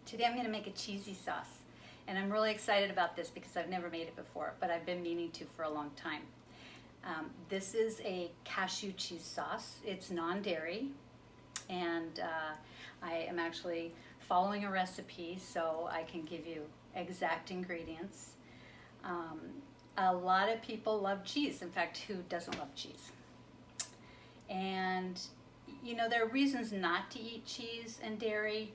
Today I'm going to make a cheesy sauce, and I'm really excited about this because I've never made it before, but I've been meaning to for a long time. This is a cashew cheese sauce. It's non-dairy, and I am actually following a recipe so I can give you exact ingredients. A lot of people love cheese. In fact, who doesn't love cheese? And you know, there are reasons not to eat cheese and dairy.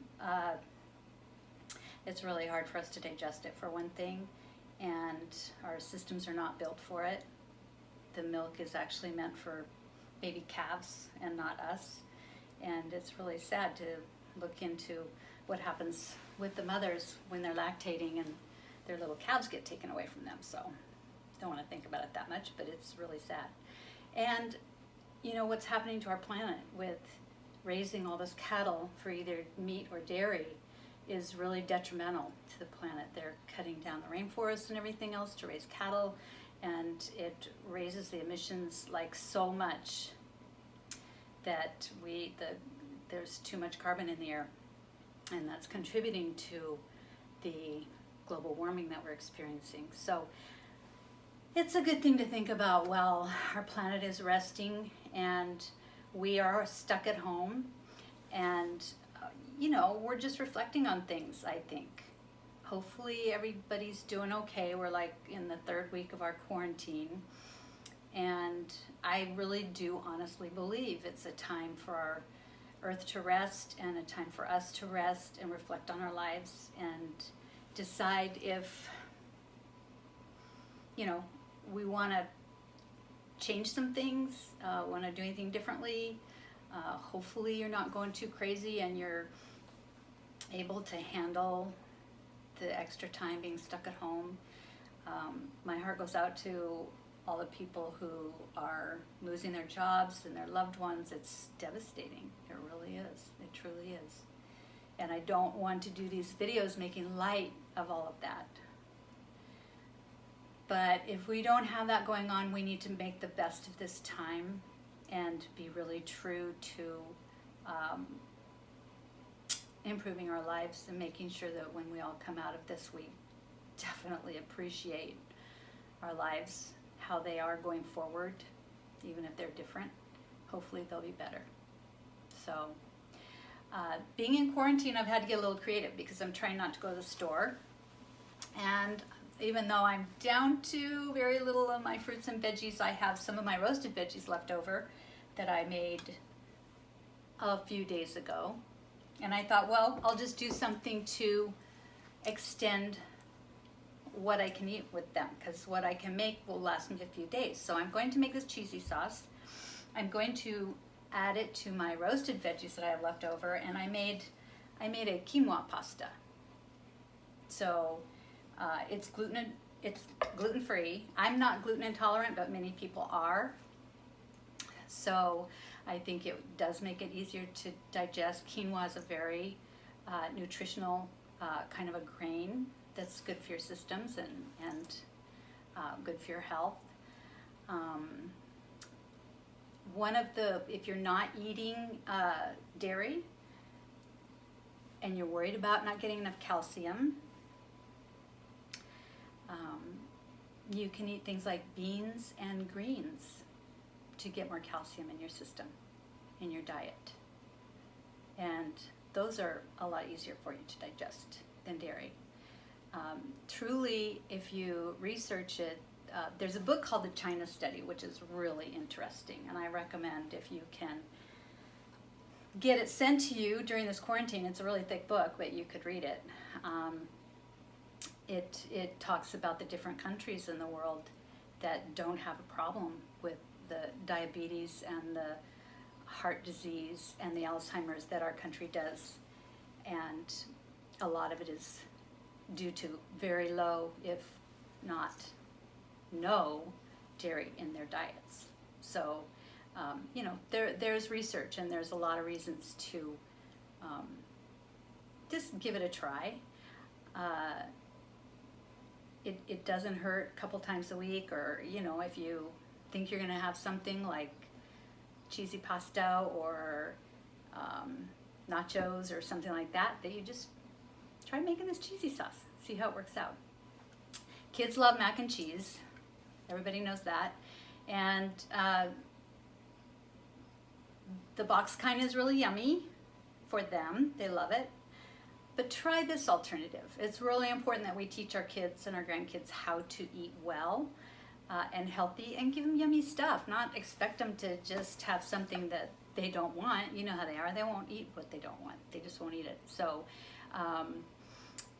It's really hard for us to digest it, for one thing, and our systems are not built for it. The milk is actually meant for baby calves and not us, and it's really sad to look into what happens with the mothers when they're lactating and their little calves get taken away from them. So don't want to think about it that much, but it's really sad. And you know what's happening to our planet with raising all this cattle for either meat or dairy is really detrimental to the planet. They're cutting down the rainforests and everything else to raise cattle, and it raises the emissions like so much that there's too much carbon in the air, and that's contributing to the global warming that we're experiencing. So it's a good thing to think about while our planet is resting and we are stuck at home, and you know, we're just reflecting on things, I think. Hopefully everybody's doing okay. We're like in the third week of our quarantine, and I really do honestly believe it's a time for our earth to rest and a time for us to rest and reflect on our lives and decide if, you know, we want to change some things, want to do anything differently. Hopefully you're not going too crazy and you're able to handle the extra time being stuck at home. My heart goes out to all the people who are losing their jobs and their loved ones. It's devastating. It really is. It truly is. And I don't want to do these videos making light of all of that. But if we don't have that going on, we need to make the best of this time and be really true to improving our lives and making sure that when we all come out of this, we definitely appreciate our lives, how they are going forward, even if they're different. Hopefully they'll be better. So being in quarantine, I've had to get a little creative because I'm trying not to go to the store. And even though I'm down to very little of my fruits and veggies, I have some of my roasted veggies left over that I made a few days ago. And I thought, well, I'll just do something to extend what I can eat with them, because what I can make will last me a few days. So I'm going to make this cheesy sauce. I'm going to add it to my roasted veggies that I have left over, and I made a quinoa pasta. So it's gluten-free. I'm not gluten intolerant, but many people are. So I think it does make it easier to digest. Quinoa is a very nutritional kind of a grain that's good for your systems and good for your health. If you're not eating dairy and you're worried about not getting enough calcium, you can eat things like beans and greens to get more calcium in your system, in your diet. And those are a lot easier for you to digest than dairy. Truly, if you research it, there's a book called The China Study, which is really interesting, and I recommend if you can get it sent to you during this quarantine. It's a really thick book, but you could read it. It talks about the different countries in the world that don't have a problem with the diabetes and the heart disease and the Alzheimer's that our country does. And a lot of it is due to very low, if not no, dairy in their diets. So, you know, there's research and there's a lot of reasons to just give it a try. It doesn't hurt a couple times a week, or, you know, if you think you're going to have something like cheesy pasta or nachos or something like that, that you just try making this cheesy sauce. See how it works out. Kids love mac and cheese. Everybody knows that. And the box kind is really yummy for them. They love it. But try this alternative. It's really important that we teach our kids and our grandkids how to eat well and healthy, and give them yummy stuff, not expect them to just have something that they don't want. You know how they are. They won't eat what they don't want. They just won't eat it. So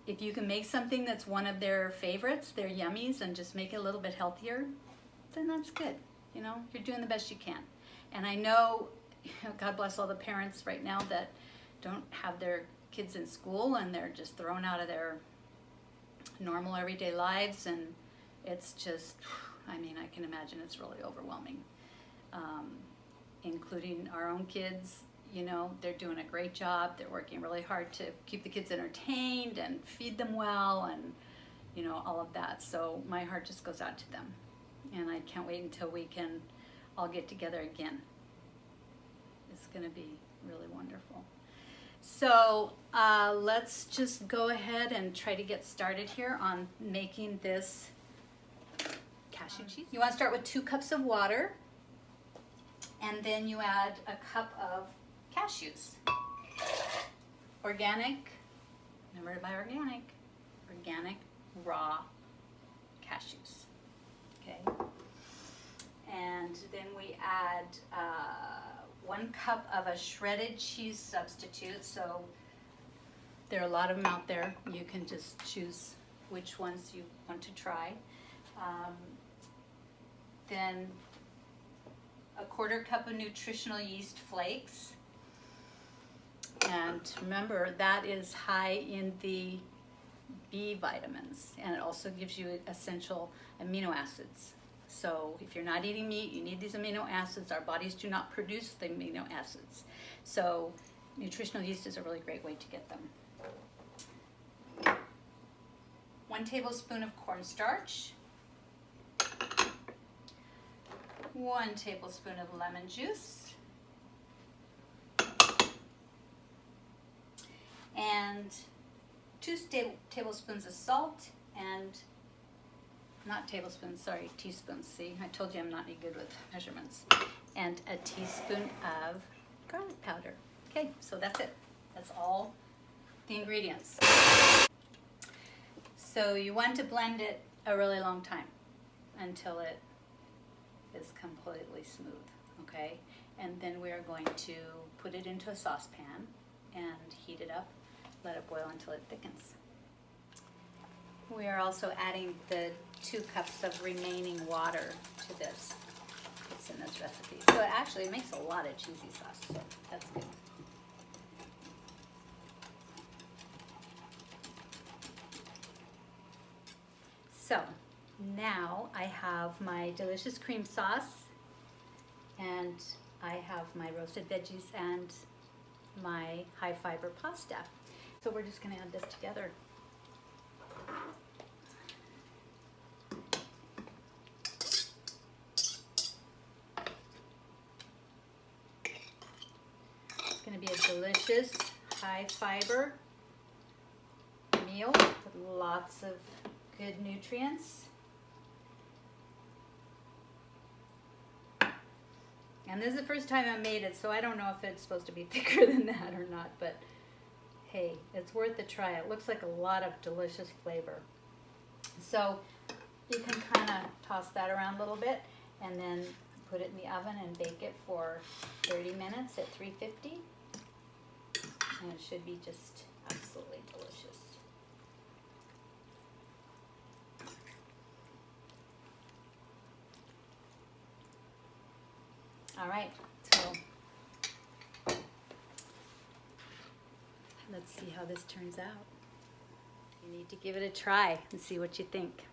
if you can make something that's one of their favorites, their yummies, and just make it a little bit healthier, then that's good. You know, you're doing the best you can. And I know, God bless all the parents right now that don't have their kids in school and they're just thrown out of their normal everyday lives, and it's just, I mean, I can imagine it's really overwhelming. Including our own kids, you know, they're doing a great job. They're working really hard to keep the kids entertained and feed them well, and, you know, all of that. So my heart just goes out to them. And I can't wait until we can all get together again. It's going to be really wonderful. So let's just go ahead and try to get started here on making this cashew cheese. You want to start with 2 cups of water, and then you add a cup of cashews. Organic, remember to buy organic raw cashews. Okay. And then we add 1 cup of a shredded cheese substitute. So there are a lot of them out there. You can just choose which ones you want to try. Then a 1/4 cup of nutritional yeast flakes. And remember, that is high in the B vitamins, and it also gives you essential amino acids. So if you're not eating meat, you need these amino acids. Our bodies do not produce the amino acids. So nutritional yeast is a really great way to get them. 1 tablespoon of cornstarch. 1 tablespoon of lemon juice. And 2 tablespoons of salt, and not tablespoons, sorry, teaspoons. See, I told you I'm not any good with measurements. And a teaspoon of garlic powder. Okay, so that's it. That's all the ingredients. So you want to blend it a really long time until it is completely smooth, okay? And then we are going to put it into a saucepan and heat it up, let it boil until it thickens. We are also adding the 2 cups of remaining water to this. It's in this recipe. So it actually makes a lot of cheesy sauce, so that's good. So now I have my delicious cream sauce, and I have my roasted veggies and my high fiber pasta. So we're just going to add this together. It's going to be a delicious high fiber meal with lots of good nutrients. And this is the first time I made it, so I don't know if it's supposed to be thicker than that or not, but hey, it's worth a try. It looks like a lot of delicious flavor. So you can kind of toss that around a little bit and then put it in the oven and bake it for 30 minutes at 350. And it should be just absolutely delicious. All right, so let's see how this turns out. You need to give it a try and see what you think.